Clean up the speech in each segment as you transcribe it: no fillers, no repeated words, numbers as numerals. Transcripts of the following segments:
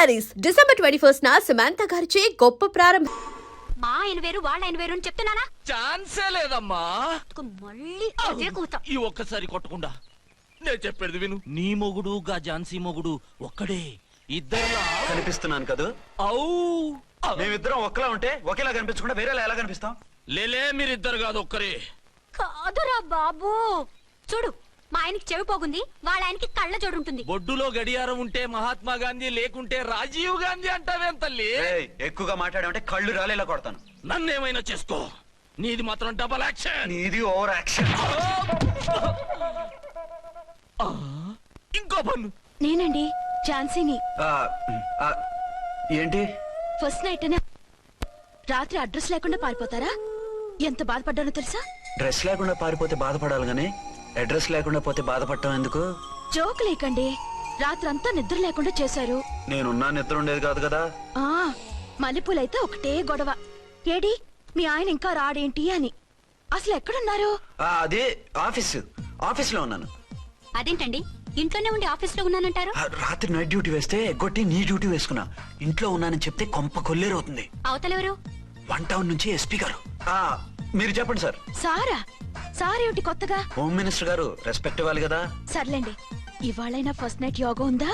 Saris December 21 Samantha గారిచే గొప్ప ప్రారంభం. మా ఆయన వేరు వాళ్ళ ఆయన వేరు అని చెప్తున్నానా? ఛాన్సే లేదమ్మా. మళ్ళీ అదే కూత. ఈ ఒక్కసారి కొట్టకుండా నేను చెప్పేది విను. నీ మొగుడు గా ఝాన్సీ మొగుడు ఒక్కడే. ఇద్దరులా కనిపిస్తున్నాను కదా? అవు మేమిద్దరం ఒక్కలా ఉంటే ఒకేలా కనిపించకుండా వేరేలా ఎలా కనిపిస్తాం? లేలే, మీరిద్దరు కాదు ఒక్కరే. కాదురా బాబు, చూడు మా ఆయనకి చెవి పోగుంది, వాళ్ళ ఆయనకి కళ్ళ జోడు ఉంటుంది. బొడ్డులో గడియారం ఉంటే మహాత్మా గాంధీ, లేకుంటే రాజీవ్ గాంధీ అంటావేం తల్లి? ఎక్కువగా మాట్లాడామంటే కళ్ళు రాలేలా కొడతాను. నన్నేమైనా చేసుకో, నీది మాత్రం డబల్ యాక్షన్. నీది ఓవర్ యాక్షన్. ఇంకో పన్ను. నేనండి ఝాన్సీని. ఏంటి ఫస్ట్ నైట్ రాత్రి అడ్రస్ లేకుండా పారిపోతారా? ఎంత బాధపడ్డానో తెలుసా? డ్రెస్ లేకుండా పారిపోతే బాధపడాలి గానీ అడ్రస్ లేకుండా పోతే బాధపడటం ఎందుకు? జోక్ లేకండి, రాత్రంతా నిద్ర లేకుండా చేశారు. నేనున్నా నిద్ర ఉండేది కాదు కదా. మల్లెపూలైతే ఒకటే గొడవ. ఏడి మీ ఆయన ఇంకా రాడేంటి అని. అసలు ఎక్కడున్నారు? అదే ఆఫీస్ లో ఉన్నాను. అదేంటండి ఇంట్లోనే ఉండి ఆఫీస్ లో ఉన్నానంటారు? రాత్రి నైట్ డ్యూటీ వేస్తే ఎగ్గొట్టి నీ డ్యూటీ వేసుకున్నా. ఇంట్లో ఉన్నానని చెప్తే కొంప కొల్లేరవుతుంది. అవతలెవరు? 1 టౌన్ నుంచి ఎస్పీ గారు. మీరు చెప్పండి సార్. సారా? సారేమిటి కొత్తగా? హోమ్ మినిస్టర్ గారు, రెస్పెక్ట్ ఇవ్వాలి కదా. సర్లేండి, ఇవాళైనా ఫస్ట్ నైట్ యోగా ఉందా?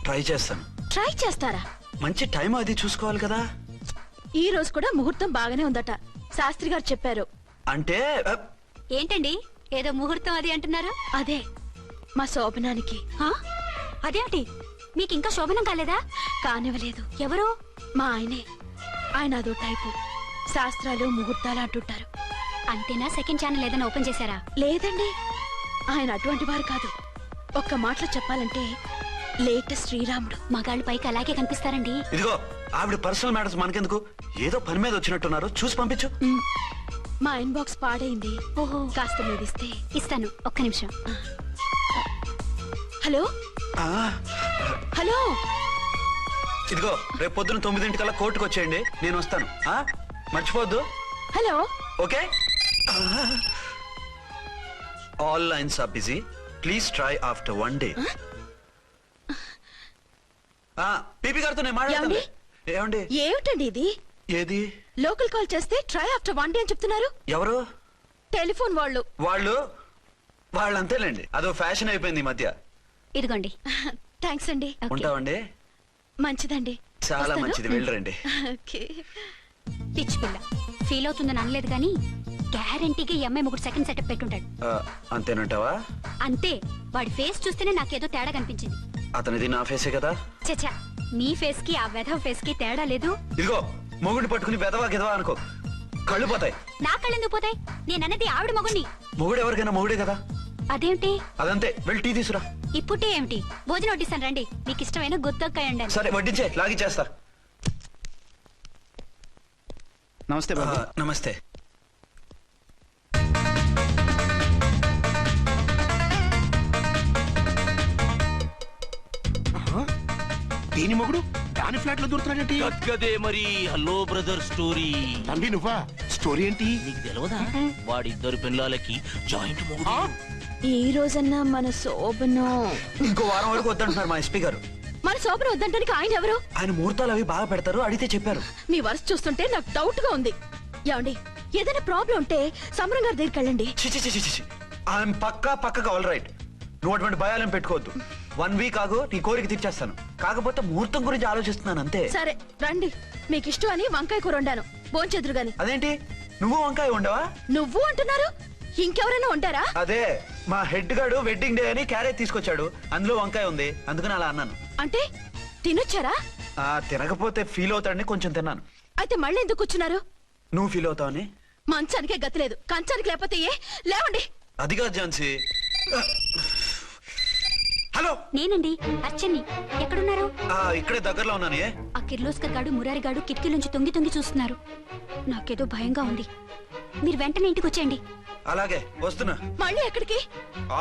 ట్రై చేస్తాను. ట్రై చేస్తారా? మంచి టైం అది చూసుకోవాలి కదా. ఈ రోజు కూడా ముహూర్తం బాగానే ఉందట, శాస్త్రి గారు చెప్పారు. అంటే ఏంటండి ఏదో ముహూర్తం అది అంటున్నారు? అదే మా శోభనానికి. అదేంటి మీకు ఇంకా శోభనం కాలేదా? కానివ్వలేదు. ఎవరు? మా ఆయనే. ఆయన అదో టైపు, శాస్త్రాలు ముహూర్తాలు అంటుంటారు. అంతేనా? సెకండ్ ఛానల్ ఏదైనా ఓపెన్ చేశారా? లేదండి, ఆయన అటువంటి వారు కాదు. ఒక్క మాటలో చెప్పాలంటే లేటెస్ట్ శ్రీరాముడు. మగాళ్ళు పైకి అలాగే కనిపిస్తారండి. ఇదిగో ఆవిడ పర్సనల్ మ్యాటర్స్ మనకెందుకు, ఏదో పని మీద వచ్చినట్టున్నారు, చూసి పంపించు. మా ఇన్బాక్స్ పాడైంది. ఓహో, కాస్త మీదిస్తే ఇస్తాను. ఒక్క నిమిషం. హలో హలో, ఇదిగో రేపు పొద్దున 9 కోర్టుకు వచ్చేయండి, నేను వస్తాను. మర్చిపోద్దు. Hello. Okay. All lines are busy, please try after 1 day. PP గారితో నేను మాట్లాడతాను. ఏమండి? ఏమిటండి ఇది? ఏది? లోకల్ కాల్ చేస్తే ట్రై ఆఫ్టర్ 1 day అని చెప్తున్నారు. ఎవరు? టెలిఫోన్ వాళ్ళు అంతేలేండి, అదో ఫ్యాషన్ అయిపోయింది ఈ మధ్య. ఇదిగోండి. థ్యాంక్స్ అండి. ఉంటామండి. మంచిదండి. చాలా మంచిది, వెళ్ళరండి. పిచ్చి పిల్ల ఫీల్ అవుతుందని అనలేదు కానీ గ్యారంటీగా ఈ అమ్మాయి ముగ్గురు సెకండ్ సెటప్ పెట్టుంటాడు. అంతేనంటావా? అంతే. వాడి ఫేస్ చూస్తేనే నాకేదో తేడా కనిపించింది. అతనిది నా ఫేసే కదా. చచ్చా, మీ ఫేస్ కి ఆ వెధవ ఫేస్ కి తేడా లేదు. ఇదిగో మొగుడిని పట్టుకుని వెధవా గెదవా అనుకో, కళ్ళు పోతాయి. నా కళ్ళెందుకు పోతాయి? నేనన్నది ఆవిడ మొగుడిని. మొగుడు ఎవరికైనా మొగుడే కదా. అదేంటి? అదంతే, వెళ్ళి టీ తీసురా. ఇప్పుడే ఏమిటి? భోజనం వడ్డిస్తాను రండి, మీకు ఇష్టమైన గుత్తొక్కాయ ఉండండి. సరే వడ్డించే, లాగిచ్చేస్తా. నమస్తే బాబు. నమస్తే. దీని మొగుడు దాని ఫ్లాట్ లో దూరుతున్నాడేంటి? గదే మరి. Hello brother story. తంబి నువ్వా? స్టోరీ ఏంటి? నీకు తెలియదా? వాడిద్దరు పిల్లలకి జాయింట్ మొగుడు. ఈ రోజన్నా మన శోభనం. ఇంకో వారం వరకు వద్దంటున్నారు మా ఎస్పీ గారు. మన శోభనం వద్దంటానికి ఆయన ఎవరు? ఆయన ముహూర్తాలు అవి బాగా పెడతారు, అడిగితే చెప్పారు. మీ వరుస చూస్తుంటే నాకు డౌట్ గా ఉంది. ఏమండి, ఏదైనా ప్రాబ్లం ఉంటే సమరం గారి దగ్గరికి వెళ్ళండి. ఆయన పక్కగా ఆల్ రైట్. నువ్వు అటువంటి భయాలను పెట్టుకోవద్దు. 1 week ఆగు, నీ కోరిక తీర్చేస్తాను. కాకపోతే ముహూర్తం గురించి ఆలోచిస్తున్నాను అంతే. సరే రండి, మీకు ఇష్టం అని వంకాయ కూర వండాను, భోంచెదురు గాని. అదేంటి నువ్వు వంకాయ ఉండవా? నువ్వు అంటున్నారు, ఇంకెవరైనా ఉంటారా? అదే మా హెడ్ గాడు వెడ్డింగ్ డే అని క్యారేజ్ తీసుకొచ్చాడు, అందులో వంకాయ ఉంది, అందుకని అలా అన్నాను. అంటే తినొచ్చారా? తినకపోతే ఫీల్ అవుతాడని కొంచెం తిన్నాను. అయితే మళ్ళీ ఎందుకు కూర్చున్నారు? నువ్వు ఫీల్ అవుతావని. మంచానికే గతి లేదు, కంచానికి లేకపోతే ఏ? లేవండి. అదిగా ఝాన్సీ. హలో, నేనండి అర్చన్ని. ఎక్కడున్నారు? ఇక్కడే దగ్గరలో ఉన్నాను. ఆ కిర్లోస్కర్ గాడు మురారి గాడు కిటికీ నుంచి తొంగి చూస్తున్నారు. నాకేదో భయంగా ఉంది. మీరు వెంటనే ఇంటికి వచ్చేయండి. అలాగే వస్తున్నా. మళ్ళీ ఎక్కడికి?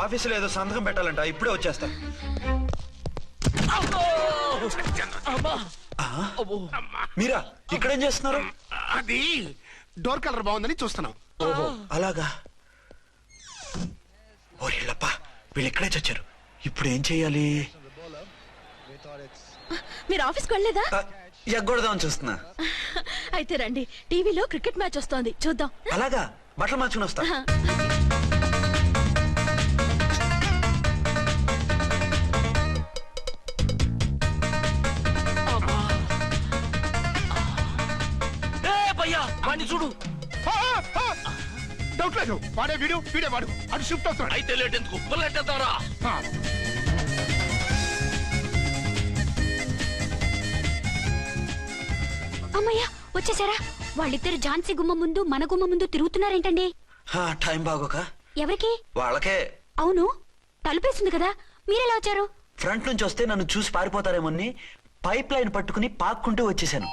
ఆఫీసులో ఏదో సంతకం పెట్టాలంట, ఇప్పుడే వచ్చేస్తా. మీరా ఇక్కడేం చేస్తున్నారు? అది డోర్ కలర్ బాగుందని చూస్తున్నాం. ఓహో అలాగా. ఓరేళ్ళప్ప, వీళ్ళు ఇక్కడే చచ్చారు. ఇప్పుడు ఏం చెయ్యాలి? మీరు ఆఫీస్కి వెళ్ళలేదా? ఎగ్గొడదామని చూస్తున్నా. అయితే రండి, టీవీలో క్రికెట్ మ్యాచ్ వస్తోంది, చూద్దాం. అలాగా, బట్టలు మార్చుకుని వస్తా. ఏ భయ్యా వాడిని చూడు. డౌట్ లేదు, వాడే వీడే వాడు. అటు షిఫ్ట్ అవుతున్నాడు. అయితే లేట్ ఎందుకు, బుల్లెట్టేద్దాంరా. ఆ, అమ్మయ్య, వచ్చేసారా? వాళ్ళిద్దరు ఝాన్సీ గుమ్మ ముందు మన గుమ్మ ముందు తిరుగుతున్నారేంటండి? టైం బాగోక ఎవరికి? వాళ్ళకే. అవును, తలుపేసింది కదా, మీరెలా వచ్చారు? ఫ్రంట్ నుంచి వస్తే నన్ను చూసి పారిపోతారేమోని పైప్ లైన్ పట్టుకుని పాక్కుంటూ వచ్చేసాను.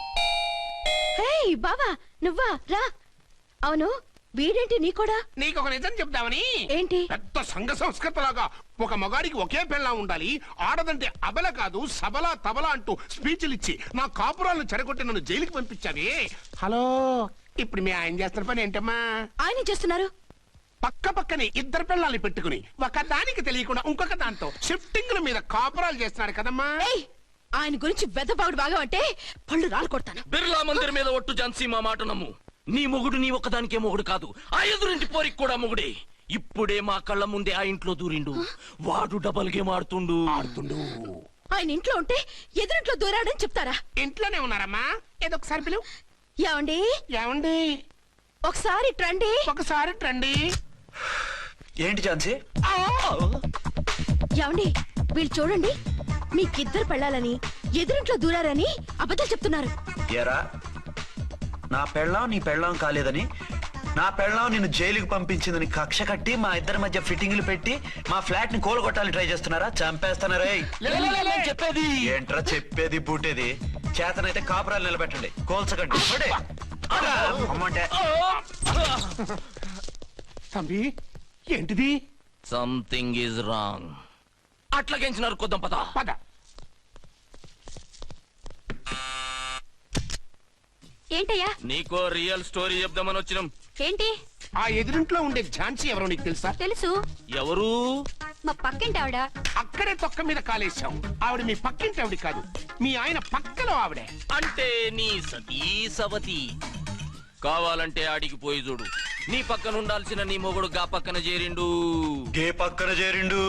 హేయ్ బావా, నువ్వా? రా. అవును, వీడేంటి నీ కూడా? నీకు ఒక నిజం చెప్తామని. ఏంటి? పెద్ద సంఘ సంస్కృత లాగా ఒక మగాడికి ఒకే పెళ్ళా ఉండాలి, ఆడదంటే అబల కాదు సబలా తబలా అంటూ స్పీచ్లు ఇచ్చి నా కాపురాలను చెడగొట్టి నన్ను జైలుకి పంపించావే. హలో, ఇప్పుడు మీ ఆయన చేస్తున్న పని ఏంటమ్మా? ఆయన చేస్తున్నారు. పక్క పక్కనే ఇద్దరు పిల్లల్ని పెట్టుకుని ఒక దానికి తెలియకుండా ఇంకొక దాంతో షిఫ్టింగ్ల మీద కాపురాలు చేస్తున్నాడు కదమ్మా. ఏయ్, ఆయన గురించి వెదబాగుడు బాగా అంటే పళ్ళు రాలు కొడతాను. బిర్లా మందిర్ మీద ఒట్టు ఝాన్సీ మా మాట నమ్ము. నీ మొగుడు నీ ఒక్కదానికే మొగుడు కాదు, ఆ ఎదురింటి పోరికి కూడా మొగుడే. ఇప్పుడే మా కళ్ళ ముందే ఆ ఇంట్లో దూరిండు. వాడు డబల్ గేమ్ ఆడుతుండు. ఆయన ఇంట్లో ఉంటే ఎదురింట్లో దూరాడని చెప్తారా? ఇంట్లోనే ఉన్నారమ్మా, ఏదో ఒకసారి పిలువు. ఏమండి, ఏమండి, ఒకసారి ట్రండి. ఒకసారి ట్రండి. ఏంటి ఝాన్సీ? ఏమండి, వీళ్ళు చూడండి, మీకిద్దరు పెళ్ళాలని ఎదురింట్లో దూరారని అబద్ధాలు చెప్తున్నారు. ఏరా, నా పెళ్ళాం నీ పెళ్ళాం కాలేదని, నా పెళ్ళాం నిన్ను జైలుకి పంపించిందని కక్ష కట్టి మా ఇద్దరి మధ్య ఫిట్టింగ్లు పెట్టి మా ఫ్లాట్ ని కోలుగొట్టాలని ట్రై చేస్తున్నారా? చంపేస్తున్నారా? చెప్పేది ఏంట్రా చెప్పేది బూటేది? చేతనైతే కాపురాలు నిలబెట్టండి, కోల్చకండి. పడే. అమ్మంటే తంబి, ఏంటిది? Something is wrong. అట్లాగేంచినారు కొద్దాం పద. పద. ఏంటయ్యా? నీకో రియల్ స్టోరీ చెప్దామని వచ్చినాం. ఏంటి? ఆ ఎదురింట్లో ఉండే ఝాన్సీ ఎవరో నీకు తెలుసా? తెలుసు, ఎవరు? మా పక్కింటి ఆవిడ. అక్కడే తొక్క మీద కాలేశాం. ఆవిడ మీ పక్కింటి ఆవిడ కాదు, మీ ఆయన పక్కలో ఆవిడే. అంటే నీ సతీ సవతి. కావాలంటే ఆడికి పోయి చూడు. నీ పక్కన ఉండాల్సిన నీ మొగుడు గా పక్కన చేరిండు. గే పక్కన చేరిండు.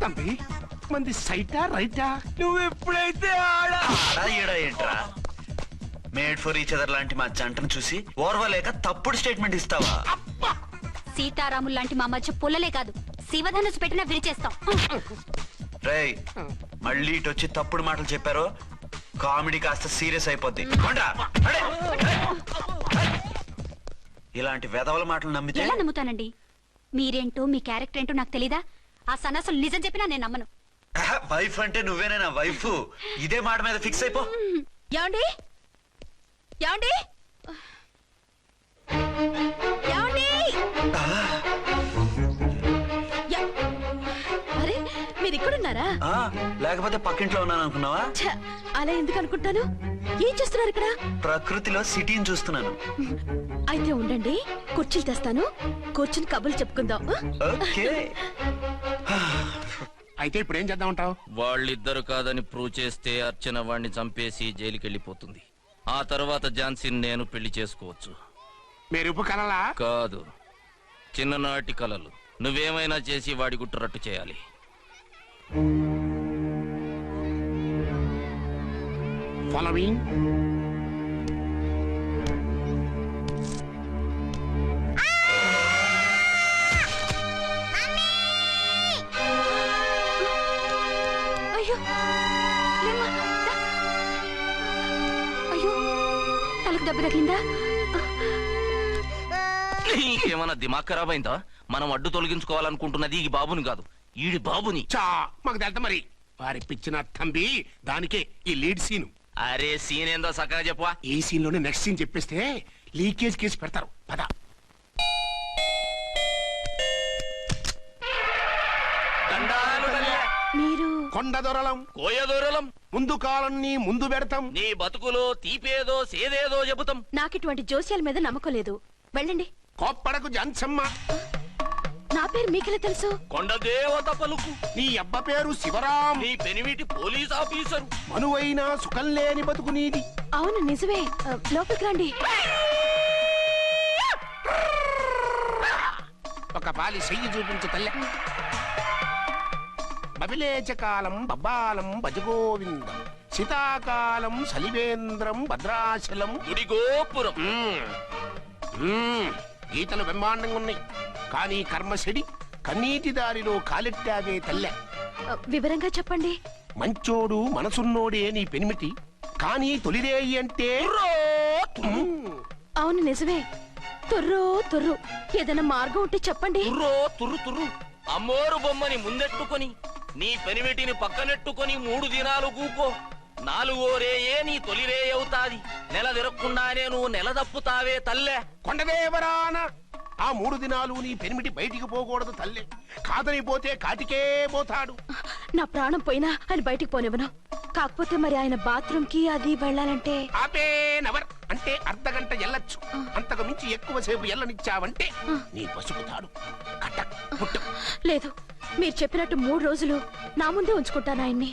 తంబి, మంది సైటా రైటా? నువ్వు ఎప్పుడైతే ఆడా ఏంట్రా? మేడ్ ఫర్ ఈచ్ అదర్ లాంటి మా జంటను చూసి ఓర్వలేక తప్పుడు స్టేట్మెంట్ ఇస్తావా? సీతారాములు లాంటి మా మధ్య పుల్లలే కాదు, శివధనుసు పెట్టినా విరిచేస్తాం. రేయ్, మళ్ళీ ఇటు వచ్చి తప్పుడు మాటలు చెప్పారో కామెడీ కాస్త సీరియస్ అయిపోద్ది. కొండ్రా, అడే, అడే. ఇలాంటి వెధవల మాటలు నమ్మితే ఎలా నమ్ముతానండి? మీరేంటో మీ క్యారెక్టర్ ఏంటో నాకు తెలీదా? ఆ సన్నాసులు నిజం చెప్పినా నేను నమ్మను. వైఫ్ అంటే నువ్వేనా వైఫ్? ఇదే మాట మీద ఫిక్స్ అయిపో. ఏమండి, ఏమండి, ఏమండి? అరే, మీరు ఇక్కడున్నారా? లేకపోతే పక్కింట్లో ఉన్నాను అనుకున్నావా? ఛ, అలా ఎందుకు అనుకుంటాను? ఏం చేస్తున్నారు ఇక్కడ? ప్రకృతిలో సిటీని చూస్తున్నాను. అయితే ఉండండి, కుర్చీలు తెస్తాను, కూర్చుని కబుర్లు చెప్పుకుందాం. ఓకే. అయితే ఇప్పుడు ఏం చేద్దామంటావు? వాళ్ళిద్దరు కాదని ప్రూవ్ చేస్తే అర్చన వాణ్ణి చంపేసి జైలుకి వెళ్ళిపోతుంది. ఆ తర్వాత ఝాన్సీని నేను పెళ్లి చేసుకోవచ్చు. మీరు ఉప్పు కలలా? కాదు, చిన్ననాటి కలలు. నువ్వేమైనా చేసి వాడి గుట్టురట్టు చేయాలి. ఫాలోయింగ్. అయ్యో, లేమ్మా, రా. అయ్యో, తలకు దెబ్బ తగిలిందా? నీకేమన్నా దిమాగ్ ఖరాబ్ అయిందా? మనం అడ్డు తొలగించుకోవాలనుకుంటున్నది ఈ బాబుని కాదు, ఈడి బాబుని. చా, మాకు తెలుత మరి. వారి పిచ్చిన తంబి, దానికే ఈ లీడ్ సీను. అరే సీన్ ఏందో సక్కగా చెప్పవా? ఈ సీన్ లోనే నెక్స్ట్ సీన్ చెప్పేస్తే లీకేజ్ కేసు పెడతారు. పద. మీరు కొండ దొరలం, కోయ దూరలం, ముందు కాలన్నీ ముందు పెడతాం. నీ బతుకులో తీపేదో సేదేదో చెబుతాం. నాకు ఇటువంటి జోస్యాల మీద నమ్మకం లేదు, వెళ్ళండి. కోప్పడకు జన్సమ్మ. నా పేరు మీకెలా తెలుసు? కొండ దేవత పలుకు. నీ అబ్బ పేరు శివరాం. నీ పెనిమిటి పోలీస్ ఆఫీసరు. మనువైన సుఖం లేని బతుకు నీది. అవును నిజమే. లోపలికి రండి. ఒక పాలి చెయ్యి చూపించు తల్లె. బబిలేచకాలం బబ్బాలం భజగోవిందం, శీతాకాలం సలివేంద్రం భద్రాచలం. గుడి గోపురం. గీతలు బ్రహ్మాండంగా ఉన్నాయి, కానీ కర్మశడి కన్నీటి దారిలో కాలెట్టావే తల్లె. వివరంగా చెప్పండి. మంచోడు మనసున్నోడే నీ పెనిమిటి, కానీ తొలిరేయి అంటే అవును నిజమే. తుర్రు తుర్రు. ఏదైనా మార్గం ఉంటే చెప్పండి. తుర్రో తుర్రు తుర్రు. అమ్మోరు బొమ్మని ముందెట్టుకొని నీ పెనిమిటిని పక్కనెట్టుకొని 3 దినాలు కూకో. 4వ రేయే నీ తొలి రే అవుతాది. నెల తిరగకుండానే నువ్వు నెల తప్పుతావే తల్లే. కొండదేవరాన ఆ 3 దినాలు నీ పెనిమిటి బయటికి పోకూడదు తల్లే. కాదని పోతే కాటికే పోతాడు. నా ప్రాణం పోయినా ఆయన బయటికి పోనివ్వను. కాకపోతే మరి ఆయన బాత్రూమ్ కి అది వెళ్ళాలంటే ఆపేనవర్ అంటే అర్ధగంట ఎల్లొచ్చు. అంతకు మించి ఎక్కువసేపు ఎల్లనిచ్చావంటే నీ పసుపుతాడు కట్టక్ పుట్టక్. లేదు, మీరు చెప్పినట్టు 3 రోజులు నా ముందే ఉంచుకుంటాను ఆయన్ని.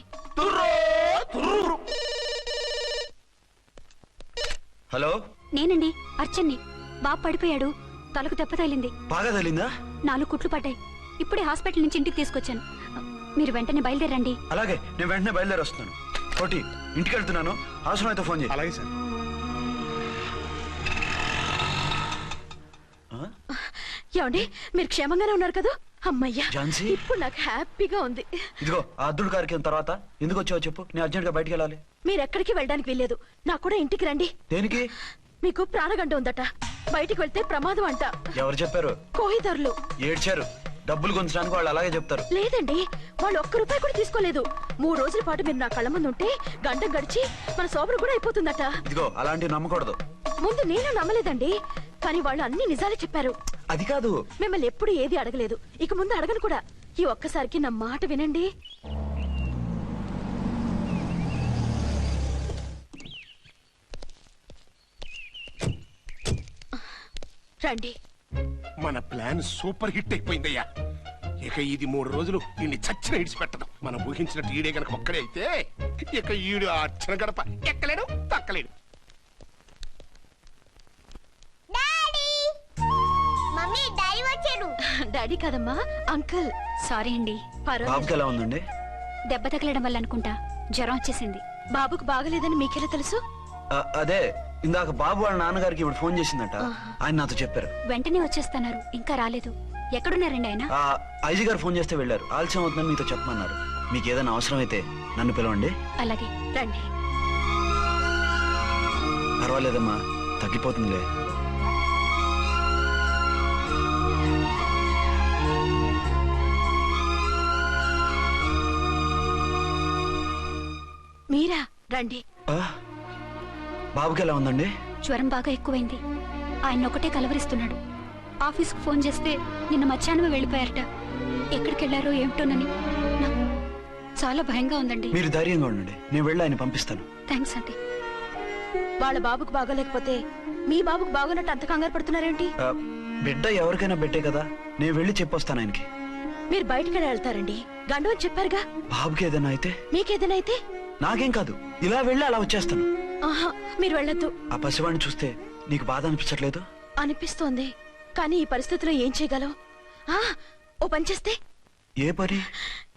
హలో, నేనండి అర్చన్ని. బాబు పడిపోయాడు. తలకు దెబ్బ తగిలింది. బాగా తగిలిందా? 4 కుట్లు పడ్డాయి. ఇప్పుడే హాస్పిటల్ నుంచి ఇంటికి తీసుకొచ్చాను. మీరు వెంటనే బయలుదేరండి. అలాగే, నేను వెంటనే బయలుదేరి వస్తున్నాను. కోటి, ఇంటికి వెళ్తున్నాను. అవసరం అయితే ఫోన్ చేయి. అలాగే సార్. ఏమండి, మీరు క్షేమంగానే ఉన్నారు కదా? అమ్మయ్యా, ఝాన్సీ? ఇప్పుడు నాకు హ్యాపీగా ఉంది. ఇదిగో ఆ అద్దుడు కార్యక్రమం తర్వాత ఎందుకు వచ్చావో చెప్పు. నేను అర్జెంట్ గా బయటికి వెళ్ళాలి. మీరు ఎక్కడికి వెళ్ళడానికి వీల్లేదు. నాకు కూడా ఇంటికి రండి. దేనికి? మీకు ప్రాణగంట ఉందట. బయటికి వెళ్తే ప్రమాదం అంట. ఎవరు చెప్పారు? కోహిదర్లు ఏడ్చారు. డబ్బులు గుంచడానికి వాళ్ళు అలాగే చెప్తారు. లేదండి, వాళ్ళు ₹1 కూడా తీసుకోలేదు. 3 రోజుల పాటు మీరు నా కళ్ళ ముందు ఉంటే గంట గడిచి మన శోభన కూడా అయిపోతుందట. ఇదిగో అలాంటివి నమ్మకూడదు. ముందు నేను నమ్మలేదండి, కానీ వాళ్ళు అన్ని నిజాలే చెప్పారు. అది కాదు, మిమ్మల్ని ఎప్పుడు ఏది అడగలేదు, ఇక ముందు అడగను కూడా. ఈ ఒక్కసారికి నా మాట వినండి. రండి. మన ప్లాన్ సూపర్ హిట్ అయిపోయిందయ్యా. ఇక ఇది 3 రోజులు ఈయన్ని చచ్చిన ఇడిచిపెట్టడం. మనం ఊహించినట్టు ఈడే గనక ఒక్కడే అయితే ఇక ఈడు ఆ అర్చన గడప ఎక్కలేడు, తక్కలేడు. డాడీ కదమ్మా, అంకుల్. సారీ అండి. బాబుకి ఎలా ఉందండి? దెబ్బ తగలడం వల్ల అనుకుంటా జ్వరం వచ్చేసింది. బాబుకు బాగలేదని మీకెలా తెలుసు? అదే ఇందాక బాబు వాళ్ళ నాన్నగారికి ఇప్పుడు ఫోన్ చేసిందట. ఆయన నాతో చెప్పారు. వెంటనే వచ్చేస్తున్నారు. ఇంకా రాలేదు. ఎక్కడున్నారండి ఆయన? ఐజీ గారు ఫోన్ చేస్తే వెళ్ళారు. ఆలస్యం అవుతుందని మీతో చెప్పమన్నారు. మీకు ఏదైనా అవసరం అయితే నన్ను పిలవండి. అలాగే, రండి. పర్వాలేదమ్మా, తగ్గిపోతుందిలే. మీరా? రండి. బాబుకి ఎలా ఉందండి? జ్వరం బాగా ఎక్కువైంది. ఆయన ఒకటే కలవరిస్తున్నాడు. ఆఫీస్కు ఫోన్ చేస్తే నిన్న మధ్యాహ్నమే వెళ్ళిపోయారట. ఎక్కడికి వెళ్ళారో ఏమిటోనని నాకు చాలా భయంగా ఉందండి. మీరు ధైర్యంగా ఉండండి, నేను వెళ్ళి ఆయన పంపిస్తాను. థ్యాంక్స్ అండి. వాళ్ళ బాబుకు బాగోలేకపోతే మీ బాబుకు బాగోనట్టు అంత కంగారు పడుతున్నారేంటి? బిడ్డ ఎవరికైనా బెట్టే కదా, నేను వెళ్ళి చెప్పొస్తాను ఆయనకి. మీరు బయటకు వెళ్తారండి. గండు అని చెప్పారుగా. బాబుకి ఏదైనా అయితే? మీకేదైనా అయితే? నాకేం కాదు, ఇలా వెళ్ళి అలా వచ్చేస్తాను. ఆహా, మీరు వెళ్ళొద్దు. ఆ పసివాడిని చూస్తే నీకు బాధ అనిపించట్లేదు? అనిపిస్తోంది, కానీ ఈ పరిస్థితిలో ఏం చేయగలం? ఓ పని చేస్తే? ఏ పని?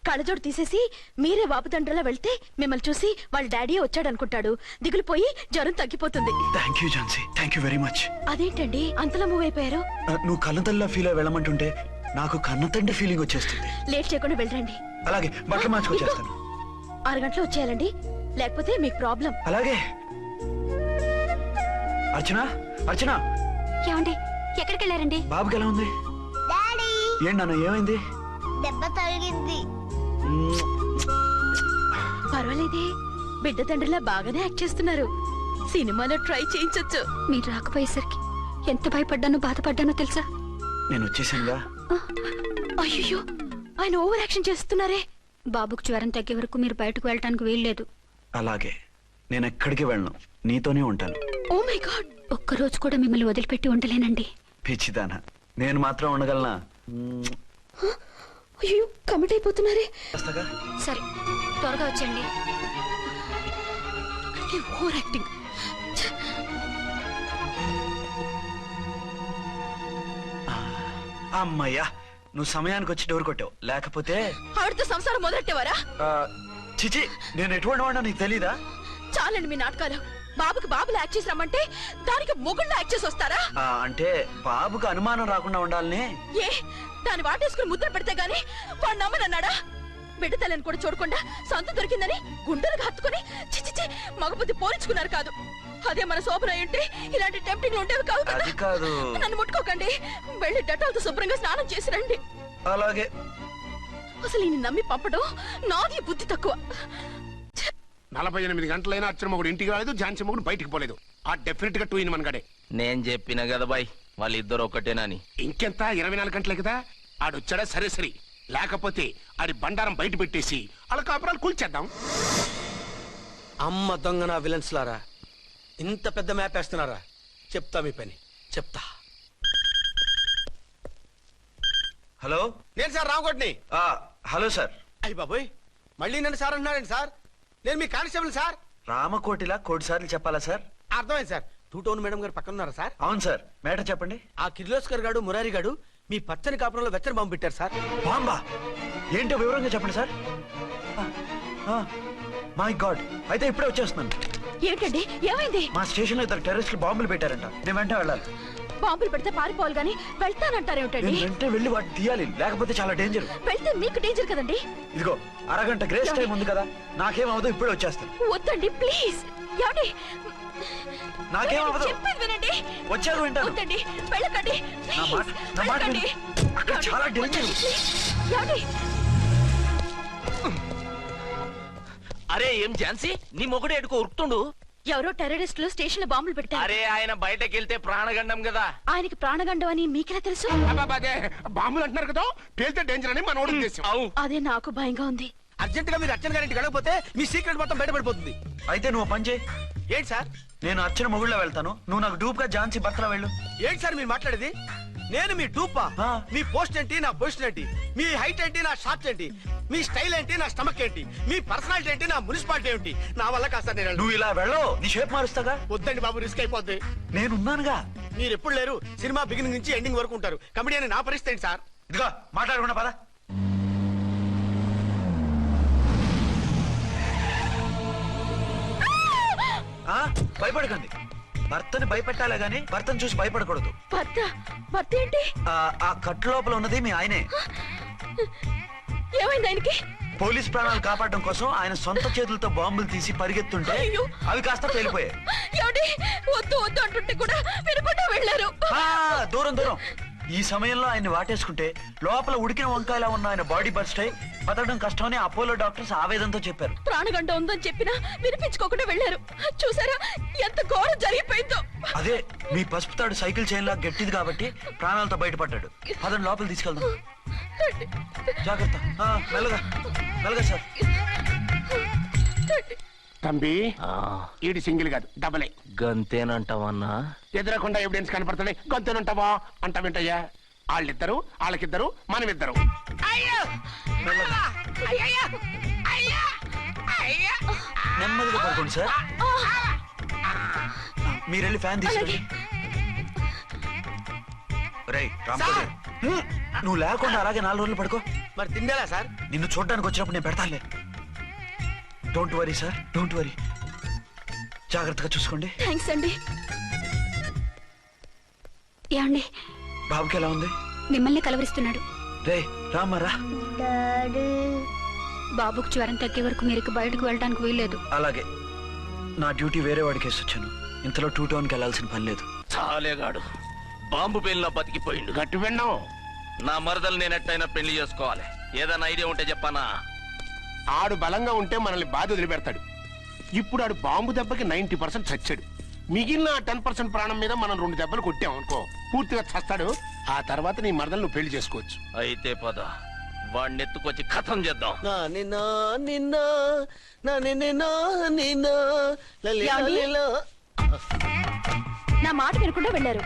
కళ్ళజోడు తీసేసి మీరే వాపుతండ్రలా వెళ్తే మిమ్మల్ని చూసి వాళ్ళ డాడీ వచ్చాడనుకుంటాడు. దిగులు పోయి జ్వరం తగ్గిపోతుంది. Thank you Jhansi, thank you very much. అదేంటండి అంతలా మూవ్ అయిపోయారు? నువ్వు కన్నతల్లా ఫీల్ అయి వెళ్ళమంటుంటే నాకు కన్నతండ్రి ఫీలింగ్ వచ్చేస్తుంది. లేట్ చేయకుండా వెళ్ళండి. అలాగే, బట్టలు మార్చుకొచ్చేస్తాను. 6 గంటలు వచ్చేయాలండి, లేకపోతే మీకు ప్రాబ్లం. అలాగే. అర్చన, అర్చన. ఏమండి, ఎక్కడికి వెళ్ళారండి? బాబుకి ఎలా ఉంది? ఏంటి నాన్న, ఏమైంది? దెబ్బ తగిలింది. పర్వాలేదే, బిడ్డ తండ్రిలా బాగానే యాక్ట్ చేస్తున్నారు. సినిమాలో ట్రై చేయించొచ్చు. మీరు రాకపోయేసరికి ఎంత భయపడ్డానో బాధపడ్డానో తెలుసా? నేను వచ్చేసానుగా. అయ్యో, ఆయన ఓవర్ యాక్షన్ చేస్తున్నారే. బాబుకు జ్వరం తగ్గే వరకు మీరు బయటకు వెళ్ళటానికి వీల్లేదు. అలాగే, నేను ఎక్కడికి వెళ్ళను, నీతోనే ఉంటాను. ఓ మై గాడ్, ఒక్కరోజు కూడా మిమ్మల్ని వదిలిపెట్టి ఉండలేనండి. పిచ్చిదానా, నేను మాత్రం ఉండగలనా? అయ్యో కమిట్ అయిపోతున్నారే. వస్తాగా. సరే త్వరగా వచ్చండి. Over acting. అమ్మయ్యా, నువ్వు సమయానికి వచ్చి డోర్ కొట్టావు. లేకపోతే ఆవిడతో సంసారం మొదలెట్టేవారా? ఆ, చిచి, నేను ఎటువంటి వాడినా నీకు తెలీదా? చాలండి మీ నాటకాలు. బాబుకి బాబులు యాక్ట్ చేసి రమ్మంటే దానికి మొగుళ్ళు యాక్ట్ చేసి వస్తారా? అంటే బాబుకు అనుమానం రాకుండా ఉండాలని. ఏ దాన్ని వాటేసుకుని ముద్ర పెడితే గాని వాడు నమ్మనన్నాడా? బిడ్డ తల్లిని కూడా చూడకుండా సంత దొరికిందని గుండెలకు హత్తుకుని చిచిచి మగబుద్ధి పోల్చుకున్నారు కాదు. అదే మన శోభన ఉంటే ఇలాంటి టెంప్టింగ్ ఉండేవి కాదు కదా. అది కాదు. నన్ను ముట్టుకోకండి. వెళ్ళి డెటాల్తో శుభ్రంగా స్నానం చేసి రండి. అలాగే. అసలు ఈయన నమ్మి పంపడం నాది బుద్ధి తక్కువ. 48 గంటలైనా అచ్చిన మొగుడు ఇంటికి రాలేదు, ఝాన్సీ మొగుడు బయటికి పోలేదు. ఆ డెఫినెట్ గా 2 in 1 గడే. నేను చెప్పిన కదా బాయ్, వాళ్ళిద్దరు ఒకటేనని. ఇంకెంత 24 గంటలే కదా. ఆడొచ్చాడా సరే సరే, లేకపోతే ఆడి బండారం బయట పెట్టేసి వాళ్ళ కాపురాలు కూల్చేద్దాం. అమ్మ దొంగ నా విలన్స్ లారా, ఇంత పెద్ద మ్యాప్ వేస్తున్నారా? చెప్తా మీ పని చెప్తా. హలో. నేను సార్ రామకోటిని. Hello sir. అయ్యి బాబోయ్, మళ్ళీ నన్ను సార్ అంటున్నారండి సార్. నేను మీ కానిస్టేబుల్ సార్. రామకోటిలా 1 సార్లు చెప్పాలా సార్? అర్థమైంది సార్. 2 టౌన్ మేడం గారు పక్కన ఉన్నారా సార్? అవును సార్. మేటర్ చెప్పండి. ఆ కిర్లోస్కర్ గాడు మురారి గాడు మీ పచ్చని కాపురంలో వెచ్చని బాంబు పెట్టారు సార్. బాంబా? ఏంటో వివరంగా చెప్పండి సార్. మై గాడ్, అయితే ఇప్పుడే వచ్చేస్తున్నాను. ఏమిటండి ఏమైంది? మా స్టేషన్ లో 2 టెర్రరిస్టులు బాంబులు పెట్టారంట. నేను వెంటనే వెళ్ళాలి. బాంబులు పెడితే పారిపోవాలి గాని వెళ్తానంటారేమిటండి? నేను వెంటనే వెళ్ళి వాటిని తీయాలి, లేకపోతే చాలా డేంజర్. వెళ్తే మీకు డేంజర్ కదండి. ఇదిగో అరగంట గ్రేస్ టైం ఉంది కదా, నాకేమవుతుందో ఇప్పుడే వచ్చేస్తాను. వద్దండి ప్లీజ్. ఏమండి నాకేమవుతుందో చెప్పేది వినండి. వచ్చాక వింటాను. వద్దండి వెళ్ళకండి. నా మాట వెళ్ళకండి. విను. అక్కడ చాలా డేంజర్. ఏమండి? అరే ఏం ఝాన్సీ, నీ మొగుడు ఎడుకో ఉరుకుతుండు. ఎవరో టెర్రరిస్టులు స్టేషన్ లో బాంబులు పెడతారు. అరే ఆయన బయటకెళ్తే ప్రాణగండం కదా. ఆయనకి ప్రాణగండం అని మీకెలా తెలుసు? అదే బాంబులు అంటున్నారు కదా, పేలితే డేంజర్ అని మన ఉద్దేశం. అవు అదే నాకు భయంగా ఉంది. అర్జెంట్ గా మీరు అర్చన గారింటికి వెళ్ళకపోతే మీ సీక్రెట్ మొత్తం బయటపడిపోతుంది. అయితే నువ్వు పని చేయి. ఏంటి సార్? నేను అర్చన మొగుళ్ళ వెళ్తాను, నువ్వు నాకు డూప్ గా ఝాన్సీ భర్తలో వెళ్ళు. ఏంటి సార్ మీరు మాట్లాడేది? నేను మీ టూపా? ఆ. మీ పోస్ట్ ఏంటి, నా పొజిషన్ ఏంటి? మీ హైట్ ఏంటి, నా షార్ట్ ఏంటి? మీ స్టైల్ ఏంటి, నా స్టమక్ ఏంటి? మీ పర్సనాలిటీ ఏంటి, నా మున్సిపాలిటీ ఏంటి? నా వల్ల కాస్త నేను వెళ్ళను. నువ్వు ఇలా వెళ్ళవు, నీ షేప్ మారుస్తాగా. వద్దండి బాబు, రిస్క్ అయిపోద్ది. నేనున్నానుగా. మీరు ఎప్పుడు లేరు, సినిమా బిగినింగ్ నుంచి ఎండింగ్ వరకు ఉంటారు. కమిడీ అని నా పరిస్థితి ఏంటి సార్? ఇదిగో మాట్లాడకుండా పద. భయపడకండి. భర్తని భయపెట్టాలే గాని భర్తను చూసి భయపడకూడదు. భర్త భర్త ఏంటి? ఆ కట్టు లోపల ఉన్నది మీ ఆయనే. ఏమైంది ఆయనకి? పోలీస్ ప్రాణాలు కాపాడడం కోసం ఆయన సొంత చేతులతో బాంబులు తీసి పరిగెత్తుంటే అయ్యో. అవి కాస్త పేలిపోయాయి. ఏమండి? వద్దు వద్దు అంటుంటే కూడా వినకుండా వెళ్ళారు. దూరం దూరం. ఈ సమయంలో ఆయన్ని వాటేసుకుంటే లోపల ఉడికిన వంకాయలా ఉన్న ఆయన బాడీ బర్స్ట్ అయి బతకడం కష్టమని అపోలో డాక్టర్స్ ఆవేదనతో చెప్పారు. ప్రాణగంట ఉందని చెప్పినా వినిపించుకోకుండా వెళ్ళారు. చూసారా ఎంత ఘోరం జరిగిపోయిందో. అదే మీ పసుపు తాడు సైకిల్ చైన్ లా గట్టిది కాబట్టి ప్రాణాలతో బయటపడ్డాడు. అతను లోపల తీసుకెళ్దాం. జాగ్రత్త. మెల్లగా మెల్లగా సార్. తంబి ఈడి సింగిల్ కాదు డబలే. గంతేనంటావన్నా? ఎదురకుండా ఎవిడెన్స్ కనపడతాయి. గొంతునుంటావా అంట వింటయ్యా. వాళ్ళిద్దరు వాళ్ళకిద్దరు మనమిద్దరు. నెమ్మదిగా పడుకోండి సార్. మీరెళ్ళి ఫ్యాన్ తీసుకోండి. రేయ్ రాంకోటి, నువ్వు లేకుండా అలాగే 4 రోజులు పడుకో. మరి తిండేలా సార్? నిన్ను చూడడానికి వచ్చినప్పుడు నేను పెడతానులే. Don't worry sir, don't worry. జాగ్రత్తగా చూసుకోండి. థ్యాంక్స్ అండి. ఏమండి బాబుకి ఎలా ఉంది? మిమ్మల్ని కలవరిస్తున్నాడు. రే రామ్మరా. డాడీ బాబుకు జ్వరం తగ్గే వరకు మీరు బయటకు వెళ్ళడానికి వీల్లేదు. అలాగే. నా డ్యూటీ వేరే వాడికి వేసి వచ్చాను. ఇంతలో 2 టౌన్కి వెళ్ళాల్సిన పని లేదు. చాలేగాడు బాంబు పేలిన బతికిపోయిండు. గట్టి విన్నాం. నా మరదలు నేనెట్టయినా పెళ్లి చేసుకోవాలి. ఏదైనా ఐడియా ఉంటే చెప్పానా? ఆడు బలంగా ఉంటే మనల్ని బాధ వదిలిపెడతాడు. ఇప్పుడు ఆడు బాంబు దెబ్బకి 90% చచ్చాడు. మిగిలిన 10% ప్రాణం మీద మనం 2 దెబ్బలు కొట్టాం అనుకో, పూర్తిగా చస్తాడు. ఆ తర్వాత నీ మరదలు నువ్వు పెళ్లి చేసుకోవచ్చు. అయితే పద, వాడిని ఎత్తుకొచ్చి కథం చేద్దాం. నా మాట వినకుండా వెళ్ళారు.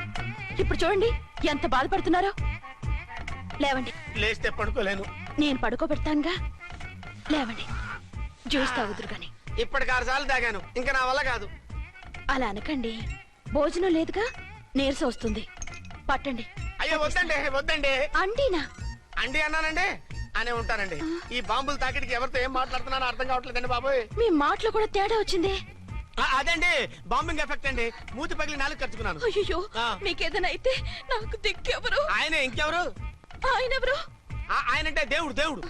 ఇప్పుడు చూడండి ఎంత బాధపడుతున్నారో. లేవండి. లేస్తే పడుకోలేను. నేను పడుకోబెడతానుగా. లేవండి, జ్యూస్ తాగుదురు గాని. ఇప్పటికి 6 సార్లు తాగాను, ఇంకా నా వల్ల కాదు. అలా అనకండి, భోజనం లేదుగా, నీరసం వస్తుంది. పట్టండి. అయ్యో వద్దండి, వద్దండి. అంటీనా? అండి అన్నానండి, అనే ఉంటానండి. ఈ బాంబుల తాకిడికి ఎవరితో ఏం మాట్లాడుతున్నానో అర్థం కావట్లేదండి బాబోయ్. మీ మాటలో కూడా తేడా వచ్చింది. అదండి బాంబింగ్ ఎఫెక్ట్ అండి. మూతి పగిలి 4 ఖర్చుకున్నాను. అయ్యో, ఆ. మీకేదైనా అయితే నాకు దిక్కెవరు? ఆయనే, ఇంకెవరు? ఆయనెవరు? ఆయనంటే దేవుడు, దేవుడు.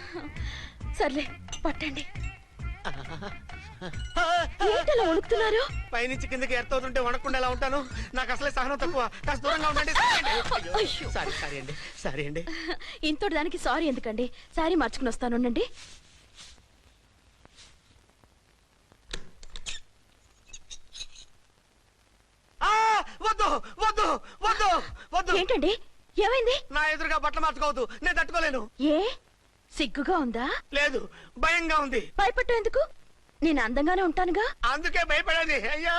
సర్లే, పట్టండి. ఏంటలా వణుకుతున్నారు? పైనుంచి కిందకి ఎర్తవుతుంటే వణకుండా ఎలా ఉంటాను? నాకు అసలే సహనం తక్కువ. కాస్త దూరంగా ఉండండి. అయ్యో. సారీ అండి, సారీ అండి. ఇంతటి దానికి సారీ ఎందుకండి? సారీ మార్చుకుని వస్తాను, ఉండండి. వద్దు వద్దు వద్దు వద్దు. ఏంటండి, ఏమైంది? నా ఎదురుగా బట్టలు మార్చుకోవద్దు, నేను తట్టుకోలేను. ఏ సిగ్గుగా ఉందా? లేదు, భయంగా ఉంది. భయపట్టు ఎందుకు? నేను అందంగానే ఉంటానుగా. అందుకే భయపడేది. అయ్యా,